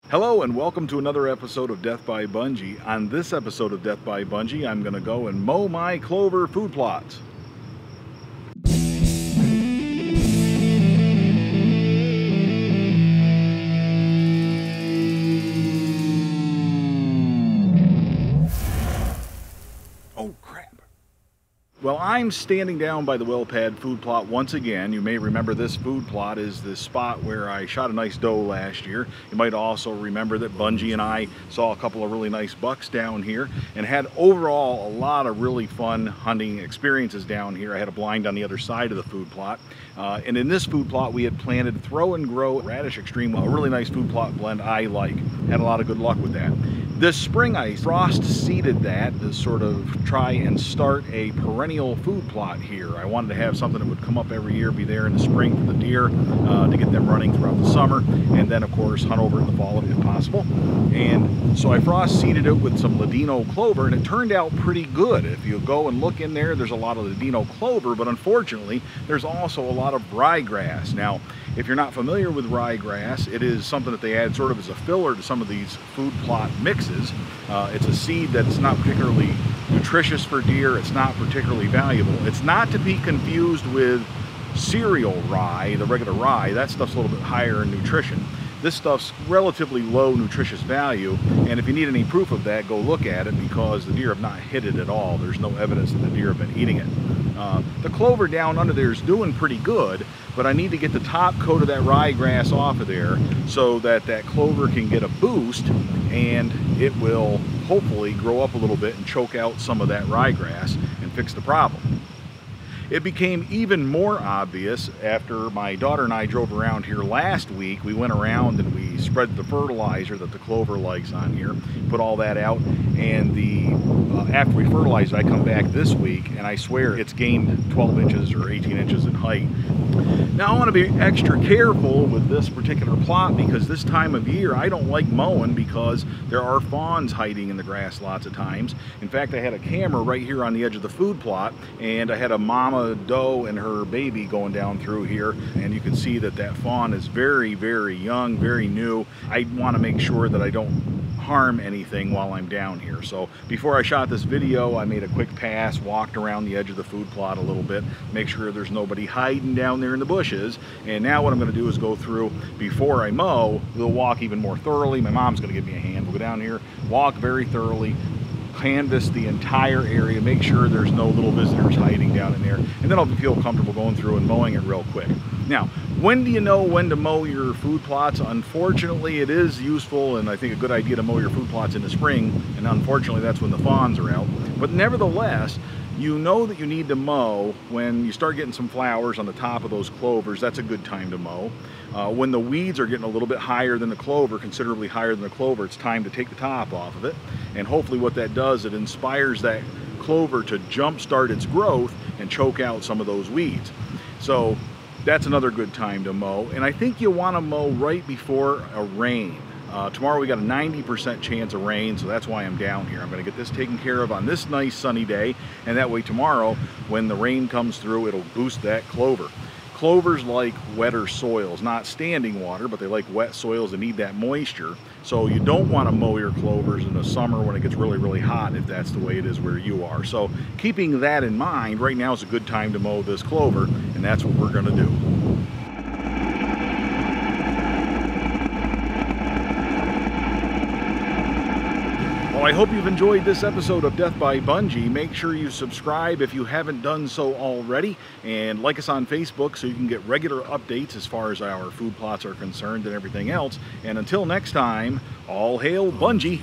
Hello and welcome to another episode of Death by Bunjie. On this episode of Death by Bunjie, I'm going to go and mow my clover food plots. Oh crap. Well, I'm standing down by the well pad food plot once again. You may remember this food plot is the spot where I shot a nice doe last year. You might also remember that Bunjie and I saw a couple of really nice bucks down here and had overall a lot of really fun hunting experiences down here. I had a blind on the other side of the food plot. And in this food plot we had planted Throw and Grow Radish Extreme, a really nice food plot blend I like. Had a lot of good luck with that. This spring I frost seeded that to sort of try and start a perennial food plot here. I wanted to have something that would come up every year, be there in the spring for the deer, to get them running throughout the summer, and then of course hunt over in the fall if possible. And so I frost seeded it with some Ladino clover, and it turned out pretty good. If you go and look in there, there's a lot of Ladino clover, but unfortunately there's also a lot of ryegrass. Now, if you're not familiar with ryegrass, it is something that they add sort of as a filler to some of these food plot mixes. It's a seed that's not particularly nutritious for deer. It's not particularly valuable. It's not to be confused with cereal rye, the regular rye. That stuff's a little bit higher in nutrition. This stuff's relatively low nutritious value, and if you need any proof of that, go look at it, because the deer have not hit it at all. There's no evidence that the deer have been eating it. The clover down under there is doing pretty good, but I need to get the top coat of that ryegrass off of there so that that clover can get a boost and it will hopefully grow up a little bit and choke out some of that ryegrass and fix the problem. It became even more obvious after my daughter and I drove around here last week. We went around and we spread the fertilizer that the clover likes on here, put all that out, and after we fertilized it, I come back this week and I swear it's gained 12 inches or 18 inches in height. Now I want to be extra careful with this particular plot, because this time of year I don't like mowing because there are fawns hiding in the grass lots of times. In fact, I had a camera right here on the edge of the food plot, and I had a mama doe and her baby going down through here, and you can see that that fawn is very, very young, very new. I want to make sure that I don't harm anything while I'm down here. So before I shot this video, I made a quick pass, walked around the edge of the food plot a little bit, make sure there's nobody hiding down there in the bushes. And now what I'm going to do is go through, before I mow, we'll walk even more thoroughly. My mom's going to give me a hand. We'll go down here, walk very thoroughly, canvass the entire area, make sure there's no little visitors hiding down in there, and then I'll feel comfortable going through and mowing it real quick. Now, when do you know when to mow your food plots? Unfortunately, it is useful and I think a good idea to mow your food plots in the spring, and unfortunately that's when the fawns are out. But nevertheless, you know that you need to mow when you start getting some flowers on the top of those clovers. That's a good time to mow. When the weeds are getting a little bit higher than the clover, considerably higher than the clover, it's time to take the top off of it. And hopefully what that does, it inspires that clover to jumpstart its growth and choke out some of those weeds. So that's another good time to mow. And I think you want to mow right before a rain. Tomorrow we got a 90% chance of rain, so that's why I'm down here. I'm going to get this taken care of on this nice sunny day, and that way tomorrow when the rain comes through, it'll boost that clover. Clovers like wetter soils, not standing water, but they like wet soils that need that moisture. So you don't want to mow your clovers in the summer when it gets really, really hot, if that's the way it is where you are. So keeping that in mind, right now is a good time to mow this clover, and that's what we're going to do. Well, I hope you've enjoyed this episode of Death by Bunjie. Make sure you subscribe if you haven't done so already, and like us on Facebook so you can get regular updates as far as our food plots are concerned and everything else. And until next time, all hail Bunjie!